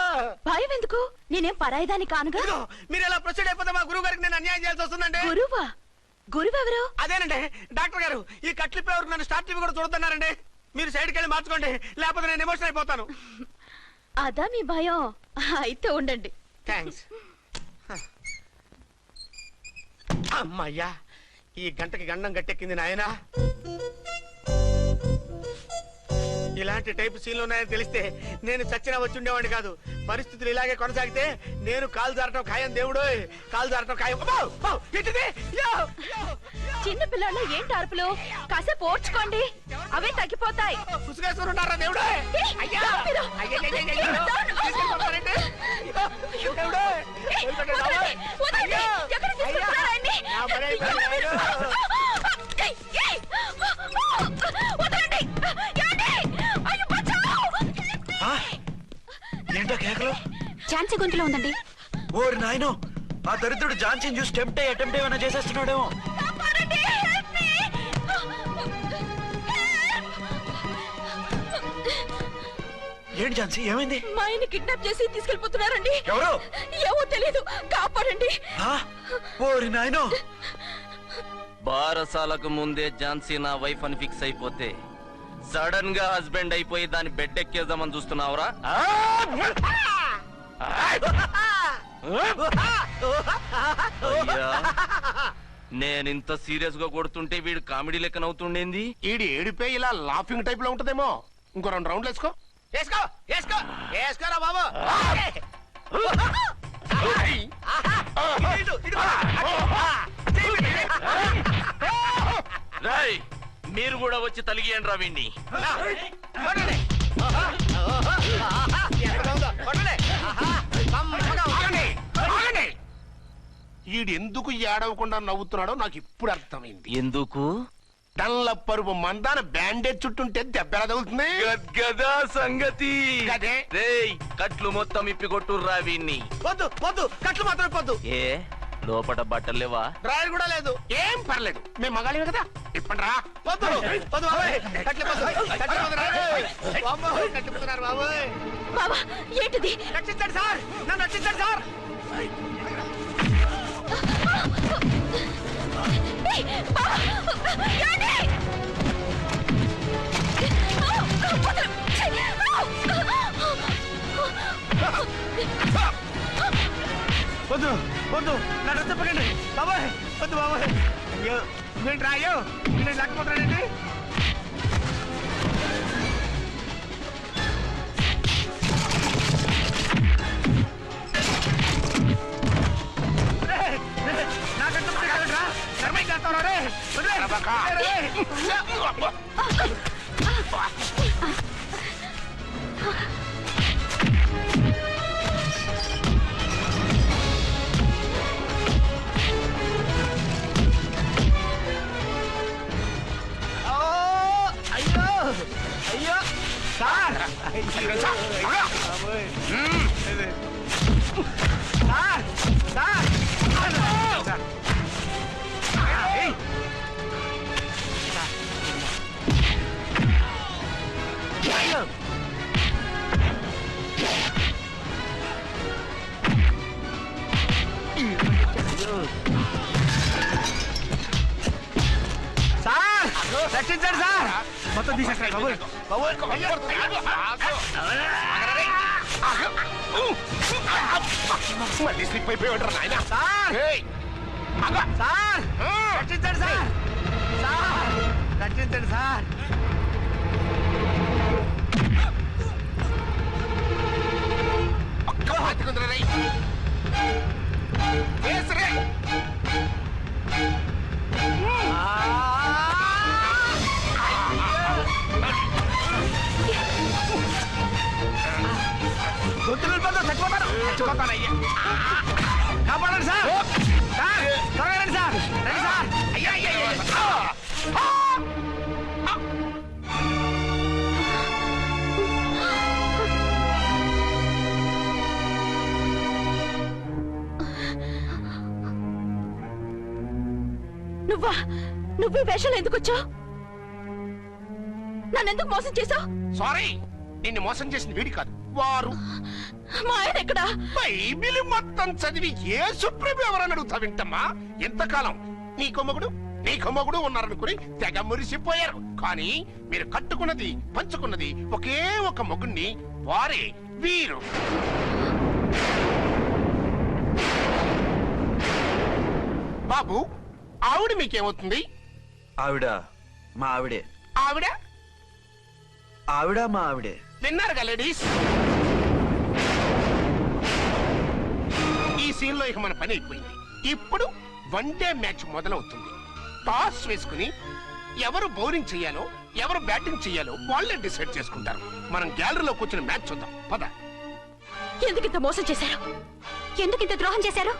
భయం ఎందుకు? నేనేం పరాయిదాని కానుగా. ఇదిగో, మీరు ఎలా ప్రొసీడ్ అయిపోతే మా గురువు గారికి నేను అన్యాయం చేయాల్సి వస్తుందండి. గురువా? గురువెవరు? అదేనండి డాక్టర్ గారు, ఈ కట్లిప్పే వరకు నన్ను స్టార్ట్ టీవీ కూడా చూడొద్దన్నారండి. మీరు సైడ్కి వెళ్ళి మార్చుకోండి, లేకపోతే నేను ఎమోషన్ అయిపోతాను. అదా మీ భయం? అయితే ఉండండి. థ్యాంక్స్. అమ్మయ్యా, ఈ గంటకి గండం గట్టెక్కింది నాయనా. ఇలాంటి టైప్ సీన్లు ఉన్నాయని తెలిస్తే నేను చచ్చినా వచ్చి ఉండేవాడిని కాదు. పరిస్థితులు ఇలాగే కొనసాగితే నేను కాలు జారటం ఖాయం. దేవుడు, కాలు జారటం ఖాయం. చిన్న పిల్లలు ఏంటి అరుపులు? కాసేపు ఓర్చుకోండి, అవే తగ్గిపోతాయి. పుసుగేసుకుంటారా దేవుడు? అయ్యా, తీసుకెళ్ళిపోతారండి. దేవుడు, వదలండి, వదలండి. ఎక్కడికి తీసుకెళ్తున్నారు ఆయన్ని? ఏయ్, ఏయ్, వదలండి. ఏమండి? అయ్యో, బచావ్! ఏంటో కేకలు? ఛాన్సీ గొంతులో ఉందండి. ఓరి నాయనో, ఆ దరిద్రుడు జాన్సన్ చూసి అటెంప్ట్ ఏమైనా చేసేస్తున్నాడేమో. కాపాడండి, help me! ఏంటి ఝాన్సీ, ఏమైంది? మా ఆయన కిడ్నాప్ చేసి తీసుకెళ్లిపోతున్నారండి. ఎవరు? ఏమో తెలీదు, కాపాడండి. ఆ? ఓరి నాయనో, బారసాలకు ముందే ఝాన్సీ నా వైఫ్ అని ఫిక్స్ అయిపోతే సడన్ గా హస్బెండ్ అయిపోయి దాన్ని బెడ్ ఎక్కేద్దామని చూస్తున్నావురా? నేనింత సీరియస్ గా కొడుతుంటే వీడు కామెడీ లెక్క నవ్వుతుండేంది? ఈడి ఏడిపే ఇలా లాఫింగ్ టైప్ లో ఉంటదేమో. ఇంకో 2 రౌండ్లు వేసుకో. వేసుకో, వేసుకో, వేసుకోరా బాబు. రాయ్, మీరు కూడా వచ్చి తలిగియండి రా వీణ్ణి. ఈడు ఎందుకు ఏడవకుండా నవ్వుతున్నాడో నాకు ఇప్పుడు అర్థమైంది. ఎందుకు? డల్ల పరుపు మందాన బ్యాండేజ్ చుట్టుంటే దెబ్బ ఎలా తగులుతుంది? గద్గదా సంగతి. గదే. రేయ్, కట్లు మొత్తం ఇప్పి కొట్టుర్రా వీణ్ణి. వద్దు వద్దు, కట్లు మాత్రం ఇప్పొద్దు. ఏ లోపట బట్టలు లేవా? డ్రాయర్ కూడా లేదు. ఏం పర్లేదు, మేము మగాళివే కదా. ఇప్పండి రా. వద్దు వద్దు బాబాయ్, కట్లు ఇప్పొద్దు. కట్లు ఇప్పొద్దు. బాబోయ్, కట్లు ఇప్పుతున్నారు బాబోయ్. బాబా, ఏంటిది? రక్షించండి సార్, నన్ను రక్షించండి సార్. ఏయ్, బాబా, ఏమండి? వదలు. వద్దు వద్దు, నన్ను చెప్పకండి బాబాయ్. వద్దు బాబాయ్. అయ్యో, నేను రాయో, నేను లేకపోతున్నానండి. అయ్యో అయ్యో సార్, మొత్తం తీసేస్తాయి బాబు. మళ్ళీ స్లిప్ అయిపోయాడు నాయన. సార్ సార్ రక్షించండి సార్. సార్ రక్షించండి సార్. గొంతులు చచ్చిపోతారు. చచ్చిపోతానయ్యా. కాపాడండి సార్. సార్ త్వరగా రండి సార్. రండి సార్. అయ్యా అయ్యా నువ్వా? నువ్వు ఈ వేషాలు ఎందుకు వచ్చావు? నన్నెందుకు మోసం చేశావు? సారీ, నిన్ను మోసం చేసిన వీడి కాదు, వారు. మా ఆయన ఎక్కడా? బైబిల్ మొత్తం చదివి ఏ సుప్రీం ఎవరని అడుగుతా వింటమ్మా. ఎంతకాలం నీకో మొగుడు ఉన్నారనుకుని తెగ మురిసిపోయారు. కానీ మీరు కట్టుకున్నది పంచుకున్నది ఒకే ఒక మొగుణ్ణి, వారే వీరు. బాబు, ఆవిడ మీకేమవుతుంది? ఆవిడ మా ఆవిడే. ఆవిడ ఆవిడ మా ఆవిడే. విన్నారుగా లేడీస్, ఈ సీన్ లో ఇక మన పని అయిపోయింది. ఇప్పుడు వన్ డే మ్యాచ్ మొదలవుతుంది. టాస్ వేసుకుని ఎవరు బౌలింగ్ చెయ్యాలో ఎవరు బ్యాటింగ్ చెయ్యాలో వాళ్ళే డిసైడ్ చేసుకుంటారు. మనం గ్యాలరీలో కూర్చుని మ్యాచ్ చూద్దాం. పద. ఎందుకింత మోసం చేశారు? ఎందుకింత ద్రోహం చేశారు?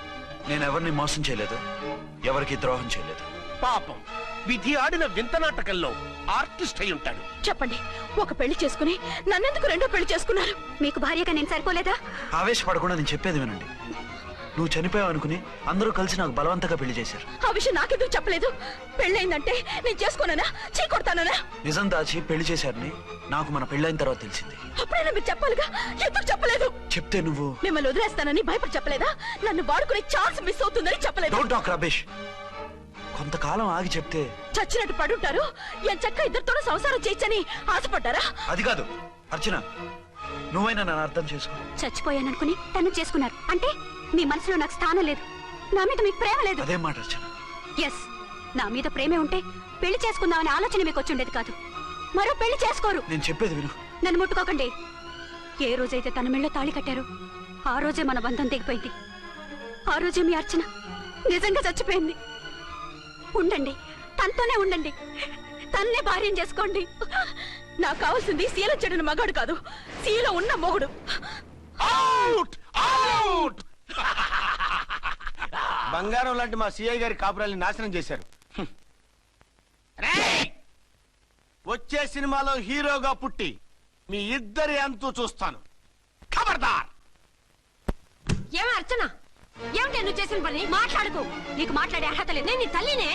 నేను ఎవరిని మోసం చేయలేదు, ఎవరికి ద్రోహం చేయలేదు. పాపం, విధి ఆడిన వింత నాటకంలో ఆర్టిస్ట్ అయి ఉంటాడు. చెప్పండి, ఒక పెళ్లి చేసుకుని నన్నెందుకు రెండో పెళ్లి చేసుకున్నారు? మీకు భార్యగా నేను సరిపోలేదా? ఆవేశపడకుండా నేను చెప్పేది వినండి. నువ్వు చనిపోయావు అనుకుని అందరూ కలిసి నాకు బలవంతంగా పెళ్లి చేశారు. ఆ విషయం నాకెందుకు చెప్పలేదు? పెళ్ళైందంటే నేను చేసుకోనా, చీ కొడతానా? నిజం దాచి పెళ్లి చేశారని నాకు మన పెళ్ళైన తర్వాత తెలిసింది. అప్పుడైనా మీరు చెప్పాలిగా, ఎందుకు చెప్పలేదు? చెప్తే నువ్వు మిమ్మల్ని వదిలేస్తానని భయపడి చెప్పలేదా? నన్ను వాడుకునే ఛాన్స్ మిస్ అవుతుందని చెప్పలేదు. Don't talk రబేష్. కొంతకాలం ఆగి చెప్తే చచ్చినట్టు పడుంటారు. ఎంచక్క ఇద్దరితో సంసారం చేయొచ్చని ఆశపడ్డారా? అది కాదు అర్చన, నువ్వైనా నన్ను అర్థం చేసుకో. చచ్చిపోయాననుకుని తను చేసుకున్నారు అంటే మీ మనసులో నాకు స్థానం లేదు, నా మీద మీకు ప్రేమ లేదు. అదే మాట అర్చన. ఎస్, నా మీద ప్రేమే ఉంటే పెళ్లి చేసుకుందామనే ఆలోచన మీకు వచ్చి ఉండేది కాదు. మరో పెళ్లి చేసుకోరు. నేను చెప్పేది విను. నన్ను ముట్టుకోకండి. ఏ రోజైతే తన మెళ్ళో తాళి కట్టారో ఆ రోజే మన బంధం తెగిపోయింది. ఆ రోజే మీ అర్చన నిజంగా చచ్చిపోయింది. ఉండండి, తనతోనే ఉండండి, తన్నే భార్యం చేసుకోండి. నాకు కావాల్సింది శీల చెడిన మగాడు కాదు, శీల ఉన్న మొగుడు. Out out. బంగారం లాంటి మా సిఐ గారి కాపురాల్ని నాశనం చేశారు. వచ్చే సినిమాలో హీరోగా పుట్టి మీ ఇద్దరి అంతూ చూస్తాను. ఖబర్దార్. ఏమే అర్చన, ఏమిటి నువ్వు చేసిన పని? మాట్లాడుకో, నీకు మాట్లాడే అర్హత లేదు. నేను నీ తల్లినే.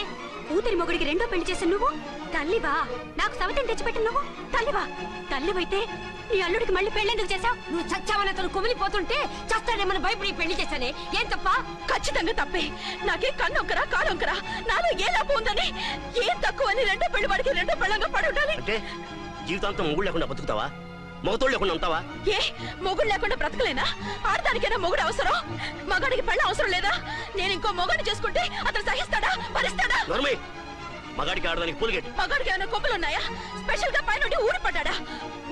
కూతురి మొగుడికి రెండో పెళ్లి చేసిన నువ్వు తల్లివా? నాకు సవతిని తెచ్చిపెట్టిన నువ్వు తల్లివా? తల్లివైతే నీ అల్లుడికి మళ్ళీ పెళ్లెందుకు చేశావు? నువ్వు చచ్చావని అతను కుమిలిపోతుంటే చస్తాడేమని భయపడి పెళ్లి చేశానే, ఏం తప్ప? ఖచ్చితంగా తప్పే. నాకే కన్నొక్కరా కాలొక్కరా, నాలో ఏ లాభం ఉందని, ఏం తక్కువ అని రెండో పెళ్లి వాడికి రెండో పెళ్ళంగా పడి ఉండాలి. అంటే జీవితాంతం మొగుడు లేకుండా బతుకుతావా? మొగతోడు లేకుండా ఉంటావా? ఏ మొగుడు లేకుండా బ్రతకలేనా? ఆడదానికైనా మొగుడు అవసరం, మగాడికి పెళ్ళ అవసరం లేదా? నేను ఇంకో మొగాడిని చేసుకుంటే అతను సహిస్తాడా, భరిస్తాడా? నోర్మై, మగాడికి ఆడదానికి పూలిగేట్. మగాడికి ఏమైనా కొమ్ములున్నాయా? స్పెషల్ గా పైనుండి ఊరి పడ్డాడా?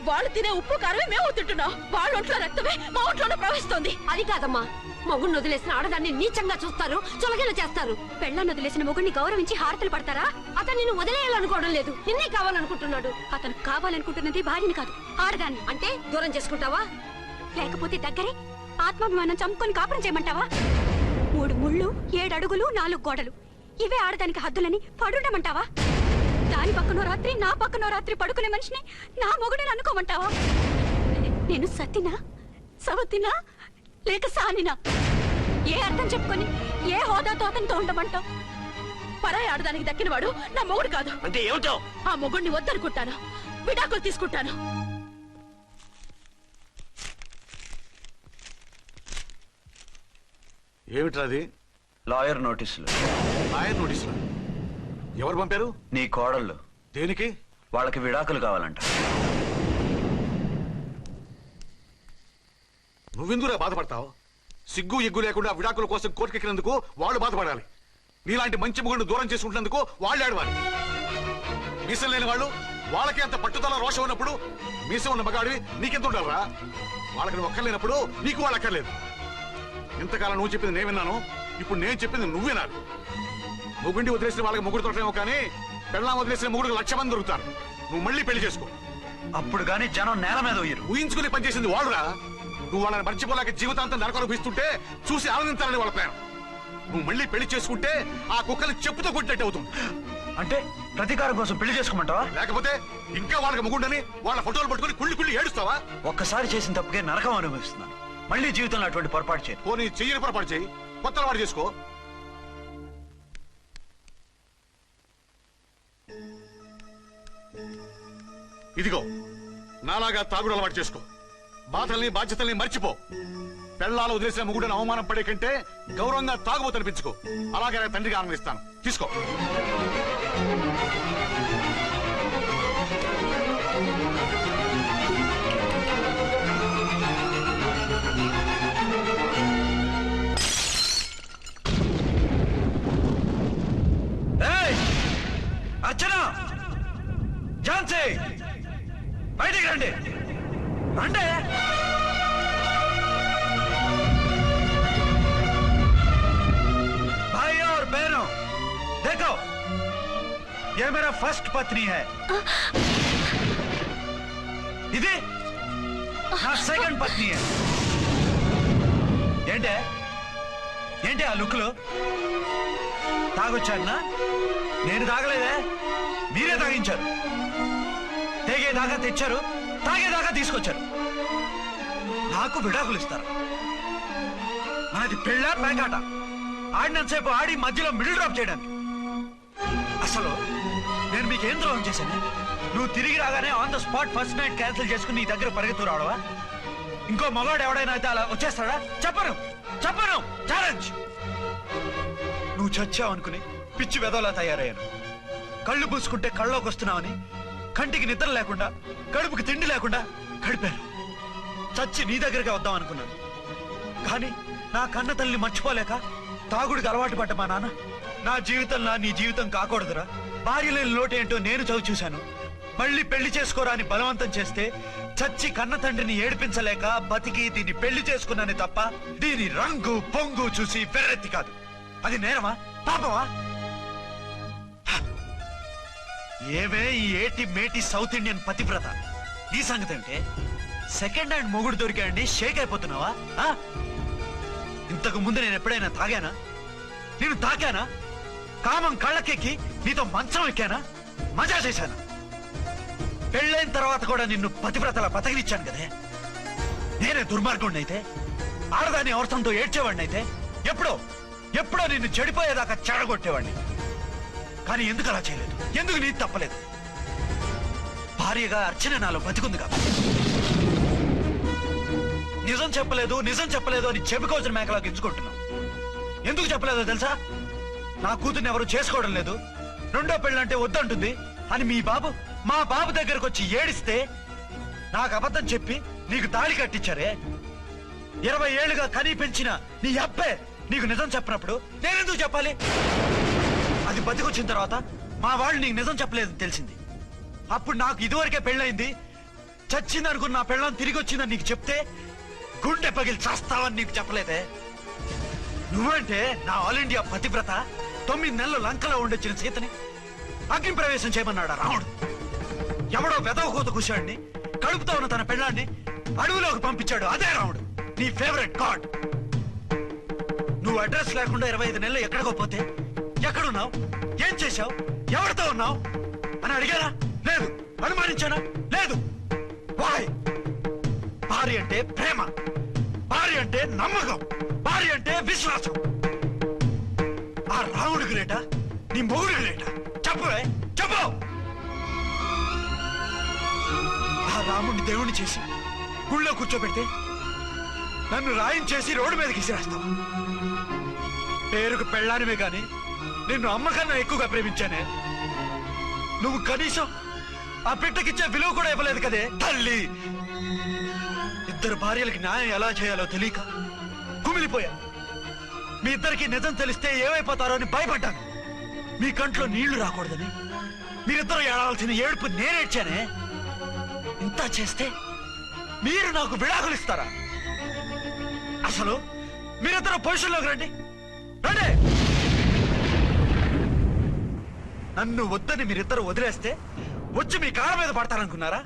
వాళ్ళు తినే ఉప్పు కారమే మేము తింటున్నాం. వాళ్ళ ఒంట్లో రక్తమే మా ఒంట్లోనే ప్రవహిస్తోంది. అది కాదమ్మా, మొగుడిని వదిలేసిన ఆడదాన్ని నీచంగా చూస్తారు, చులకన చేస్తారు. పెళ్ళాన్ని వదిలేసిన మొగుడిని గౌరవించి హారతలు పడతారా? అతను నిన్ను వదిలేయాలనుకోవడం లేదు, నిన్నే కావాలనుకుంటున్నాడు. అతను కావాలనుకుంటున్నది భార్యని కాదు, ఆడదాన్ని. అంటే దూరం చేసుకుంటావా? లేకపోతే దగ్గరే ఆత్మాభిమానం చంపుకొని కాపురం చేయమంటావా? 3 ముళ్ళు 7 అడుగులు 4 గోడలు, ఇవే ఆడదానికి హద్దులని పడుండమంటావా? దాని పక్కనో రాత్రి నా పక్కనో రాత్రి పడుకునే మనిషిని నా మొగుడిని అనుకోమంటావా? నేను సతినా, సవతినా, లేక సానినా? ఏ అర్థం చెప్పుకొని ఏ హోదాతో అతనితో ఉండమంటావు? పరాయి ఆడదానికి దక్కినవాడు నా మొగుడు కాదు. అంటే ఏమిటావు? ఆ మొగుడిని వద్దనుకుంటాను, విడాకులు తీసుకుంటాను. ఏమిట్రాది? లాయర్ నోటీసులు. లాయర్ నోటీసులు ఎవరు పంపారు? నీ కోడళ్ళు. దేనికి? వాళ్ళకి విడాకులు కావాలంట. నువ్వెందుకు బాధపడతావు? సిగ్గు ఎగ్గు లేకుండా విడాకుల కోసం కోర్టుకెక్కినందుకు వాళ్ళు బాధపడాలి. నీలాంటి మంచి మొగుడిని దూరం చేసుకుంటున్నందుకు వాళ్ళు ఆడవాలి. మీసం లేని వాళ్ళు వాళ్ళకి అంత పట్టుదల రోషం ఉన్నప్పుడు మీసం ఉన్న మగాడివి నీకెంత ఉండాలరా? వాళ్ళకి నువ్వు అక్కర్లేనప్పుడు నీకు వాళ్ళు అక్కర్లేదు. ఇంతకాలం నువ్వు చెప్పింది నేను విన్నాను, ఇప్పుడు నేను చెప్పింది నువ్వు వినాలి. మొగుండి వదిలేసిన వాళ్ళకి మొగుడు దొరకలేమో కానీ పెళ్ళాం వదిలేసిన మొగుడికి 1,00,000 మంది దొరుకుతారు. నువ్వు మళ్ళీ పెళ్లి చేసుకో. అప్పుడు గాని జనం నేల మీద ఉయ్యరు. ఊహించుకుని పనిచేసింది వాళ్ళురా. నువ్వు వాళ్ళని మర్చిపోలేక జీవితాంతం నరకం అనుభవిస్తుంటే చూసి ఆనందించాలని వాళ్ళ ప్లాన్. నువ్వు మళ్ళీ పెళ్లి చేసుకుంటే ఆ కుక్కలు చెప్పుతో కొట్టినట్టు అవుతుంది. అంటే ప్రతీకారం కోసం పెళ్లి చేసుకోమంటావా? లేకపోతే ఇంకా వాళ్ళకి మొగుండని వాళ్ళ ఫోటోలు పట్టుకుని కుళ్ళి కుళ్ళి ఏడుస్తావా? ఒక్కసారి చేసిన తప్పుకే నరకం అనుభవిస్తున్నాను. మళ్ళీ జీవితంలో అటువంటి పొరపాటు చేయను. పోనీ చెయ్యని పొరపాటు చేయి, కొత్త అలవాటు చేసుకో. ఇదిగో నాలాగా తాగుడు అలవాటు చేసుకో. బాధల్ని బాధ్యతల్ని మర్చిపో. పెళ్ళాలు వదిలేసిన మొగుడని అవమానం పడే కంటే గౌరవంగా తాగుబోతు అనిపించుకో. అలాగే నా తండ్రిగా ఆనందిస్తాను. తీసుకో. అర్చన, ఝాన్సీ, బయటికి రండి. రండి. भाई और बहनों, देखो, ये मेरा फर्स्ट पत्नी है. ఇది నా సెకండ్ పత్ని. ఏంటి ఆ లుక్లో? తాగొచ్చానా? నేను తాగలేదే, మీరే తాగించారు. తెగేదాకా తెచ్చారు, తాగేదాకా తీసుకొచ్చారు. నాకు విడాకులు ఇస్తారు. నాది పెళ్ళ పేకాట. ఆడినంతసేపు ఆడి మధ్యలో మిడిల్ డ్రాప్ చేయడానికి. అసలు నేను మీకేం ద్రోహం చేశాను? నువ్వు తిరిగి రాగానే on the spot first night cancel చేసుకుని నీ దగ్గర పరిగెత్తు రావడవా? ఇంకో మగాడు ఎవడైనా అయితే అలా వచ్చేస్తాడా? చెప్పను ఛాలెంజ్. నువ్వు చచ్చావు అనుకుని పిచ్చి వెదవలా తయారయ్యాను. కళ్ళు పూసుకుంటే కళ్ళలోకి వస్తున్నావని కంటికి నిద్ర లేకుండా కడుపుకి తిండి లేకుండా గడిపాను. చచ్చి నీ దగ్గరగా వద్దాం అనుకున్నాను. కానీ నా కన్న తల్లిని మర్చిపోలేక తాగుడికి అలవాటు పడ్డ మా నాన్న నా జీవితంలో నీ జీవితం కాకూడదురా, భార్య లేని లోటేంటో నేను చవి చూశాను, మళ్ళీ పెళ్లి చేసుకోరా అని బలవంతం చేస్తే చచ్చి కన్న తండ్రిని ఏడిపించలేక బతికి దీన్ని పెళ్లి చేసుకున్నాను తప్ప దీని రంగు పొంగు చూసి వెర్రెత్తి కాదు. అది నేరమా, పాపమా? ఏవే ఈ ఏటి మేటి సౌత్ ఇండియన్ పతివ్రత, ఈ సంగతి అంటే సెకండ్ హ్యాండ్ మొగుడు దొరికాయండి షేక్ అయిపోతున్నావా? ఇంతకు ముందు నేను ఎప్పుడైనా తాగానా? నేను తాకానా? కామం కళ్ళకెక్కి నీతో మంచం ఎక్కానా? మజా చేశానా? పెళ్ళైన తర్వాత కూడా నిన్ను పతివ్రతలా బతకనిచ్చాను కదే. నేనే దుర్మార్గుడిని అయితే, ఆడదాన్ని అవసరంతో ఏడ్చేవాడిని అయితే ఎప్పుడో నిన్ను చెడిపోయేదాకా చెడగొట్టేవాడిని. కానీ ఎందుకు అలా చేయలేదు? ఎందుకు నీది తప్పలేదు? భార్యగా అర్చన నాలో బతికుంది కాబట్టి. నిజం చెప్పలేదు అని చెప్పుకోవచ్చిన మేకలా గించుకుంటున్నావు. ఎందుకు చెప్పలేదో తెలుసా? నా కూతుర్ని ఎవరు చేసుకోవడం లేదు, రెండో పెళ్ళంటే వద్దంటుంది అని మా బాబు దగ్గరకు వచ్చి ఏడిస్తే నాకు అబద్ధం చెప్పి నీకు తాళి కట్టించారే. 20 ఏళ్లుగా కనీ పెంచిన నీ అబ్బే నీకు నిజం చెప్పినప్పుడు నేనెందుకు చెప్పాలి? అది బతికొచ్చిన తర్వాత మా వాళ్ళు నీకు నిజం చెప్పలేదని తెలిసింది. అప్పుడు నాకు ఇదివరకే పెళ్ళయింది, చచ్చిందనుకున్న నా పెళ్ళం తిరిగి వచ్చిందని నీకు చెప్తే గుండె పగిలి చస్తావని నీకు చెప్పలేదే. నువ్వంటే నా ఆల్ ఇండియా పతివ్రత 9 నెలలు లంకలో ఉండొచ్చిన సీతని అగ్ని ప్రవేశం చేయమన్నాడా రాముడు? ఎవడో వెదవ కూత కూర్చాడిని, కడుపుతో ఉన్న తన పెళ్ళాన్ని అడవిలోకి పంపించాడు. అదే రాముడు, నీ ఫేవరెట్ గాడ్. నువ్వు అడ్రస్ లేకుండా 25 నెలలు ఎక్కడికో పోతే ఎక్కడున్నావు, ఏం చేశావు, ఎవరితో ఉన్నావు అని అడిగారా? లేదు. అనుమానించానా? లేదు. వాయ్? భార్య అంటే ప్రేమ, భార్య అంటే నమ్మకం, భార్య అంటే విశ్వాసం. ఆ రాముడు గ్రేటా, నీ మొగుడు గ్రేటా? చెప్పు. ఆ రాముడిని దేవుణ్ణి చేసి గుళ్ళో కూర్చోబెడితే నన్ను రాయించేసి రోడ్డు మీదకి విసిరేస్తావు. పేరుకు పెళ్ళానివే గాని నిన్ను అమ్మకన్నా ఎక్కువగా ప్రేమించానే. నువ్వు కనీసం ఆ బిడ్డకిచ్చే విలువ కూడా ఇవ్వలేదు కదే తల్లి. ఇద్దరు భార్యలకి న్యాయం ఎలా చేయాలో తెలియక కుమిలిపోయా. మీ ఇద్దరికి నిజం తెలిస్తే ఏమైపోతారో అని భయపడ్డాను. మీ కంట్లో నీళ్లు రాకూడదని మీరిద్దరూ ఏడవలసిన ఏడుపు నేనేడ్చానే. ఇంత చేస్తే మీరు నాకు విడాకులు ఇస్తారా? అసలు మీరిద్దరు పొజిషన్లోకి రండి, రండి. నన్ను వద్దని మీరిద్దరు వదిలేస్తే వచ్చి మీ కాళ్ళ మీద పడతారనుకున్నారా?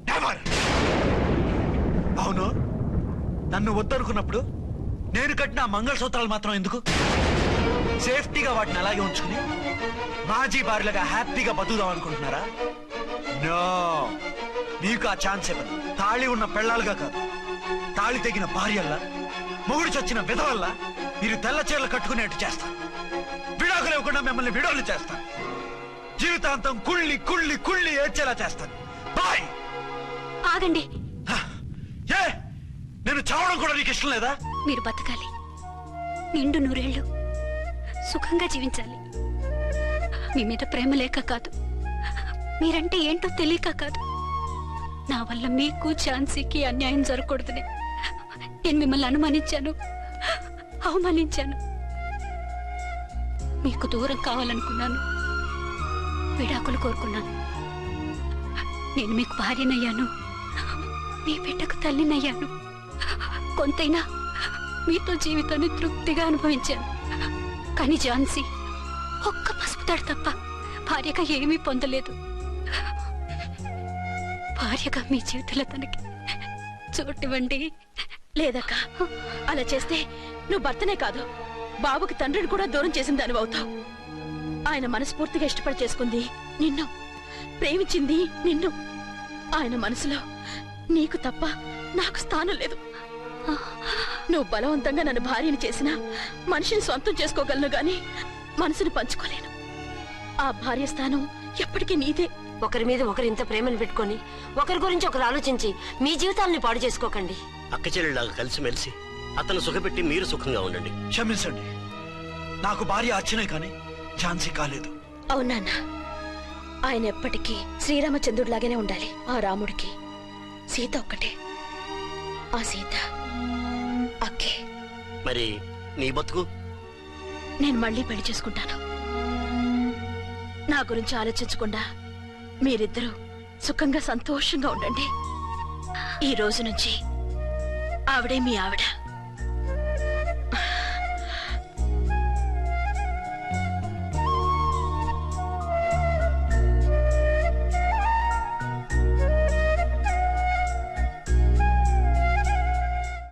నెవర్. అవును, నన్ను వద్దనుకున్నప్పుడు నేను కట్టిన మంగళసూత్రాలు మాత్రం ఎందుకు? సేఫ్టీగా వాటిని అలాగే ఉంచుకుని మాజీ భార్యలుగా హ్యాపీగా బతుకుదాం అనుకుంటున్నారా? నో, మీకు ఆ ఛాన్స్ ఇవ్వదు. తాళి ఉన్న పెళ్ళాలుగా కాదు, తాళి తెగిన భార్యల్లా, మొగుడు చచ్చిన విధవల్లా మీరు తెల్ల చీరలు కట్టుకునేట్టు చేస్తాను. విడాకులు ఇవ్వకుండా మిమ్మల్ని విడాకులు చేస్తాను. జీవితాంతం కుళ్ళి కుళ్ళి కుళ్ళి ఏడ్చేలా చేస్తాను. బాయ్. ఆగండి. ఏ, నేను చావడం కూడా నీకు ఇష్టం లేదా? మీరు బతకాలి, నిండు నూరేళ్లు సుఖంగా జీవించాలి. మీ మీద ప్రేమ లేక కాదు, మీరంటే ఏంటో తెలియక కాదు. నా వల్ల మీకు ఝాన్సీకి అన్యాయం జరగకూడదని నేను మిమ్మల్ని అనుమానించాను, అవమానించాను. మీకు దూరం కావాలనుకున్నాను, విడాకులు కోరుకున్నాను. నేను మీకు భార్యనయ్యాను, మీ బిడ్డకు తల్లినయ్యాను. కొంతైనా మీతో జీవితాన్ని తృప్తిగా అనుభవించాను. కానీ ఝాన్సీ ఒక్క పసుపు తాడు తప్ప భార్యగా ఏమీ పొందలేదు. భార్యగా మీ జీవితంలో తనకి చోటివ్వండి. లేదక్క, అలా చేస్తే నువ్వు భర్తనే కాదు, బాబుకి తండ్రిని కూడా దూరం చేసిన దానివి అవుతావు. ఆయన మనస్ఫూర్తిగా ఇష్టపడి చేసుకుంది నిన్ను, ప్రేమించింది నిన్ను. ఆయన మనసులో నీకు తప్ప నాకు స్థానం లేదు. నువ్వు బలవంతంగా నన్ను భార్యని చేసినా మనిషిని సొంతం చేసుకోగలను గాని మనసుని పంచుకోలేను. ఆ భార్య స్థానం ఎప్పటికీ నీదే. ఒకరి మీద ఒకరు ఇంత ప్రేమను పెట్టుకొని ఒకరి గురించి ఒకరు ఆలోచించి మీ జీవితాలని పాడు చేసుకోకండి. అక్క చెల్లెళ్ళలాగా కలిసిమెలిసి అతను సుఖపెట్టి మీరు సుఖంగా ఉండండి. క్షమించండి, నాకు భార్య అర్చనే కానీ ఝాన్సీ కాలేదు. అవునాన్న, ఆయన ఎప్పటికీ శ్రీరామచంద్రుడిలాగానే ఉండాలి. ఆ రాముడికి సీత ఒక్కటే, ఆ సీత అక్కే. మరి నీ బతుకు? నేను మళ్ళీ పెళ్లి చేసుకుంటాను. నా గురించి ఆలోచించకుండా మీరిద్దరూ సుఖంగా సంతోషంగా ఉండండి. ఈ రోజు నుంచి ఆవిడే మీ ఆవిడ.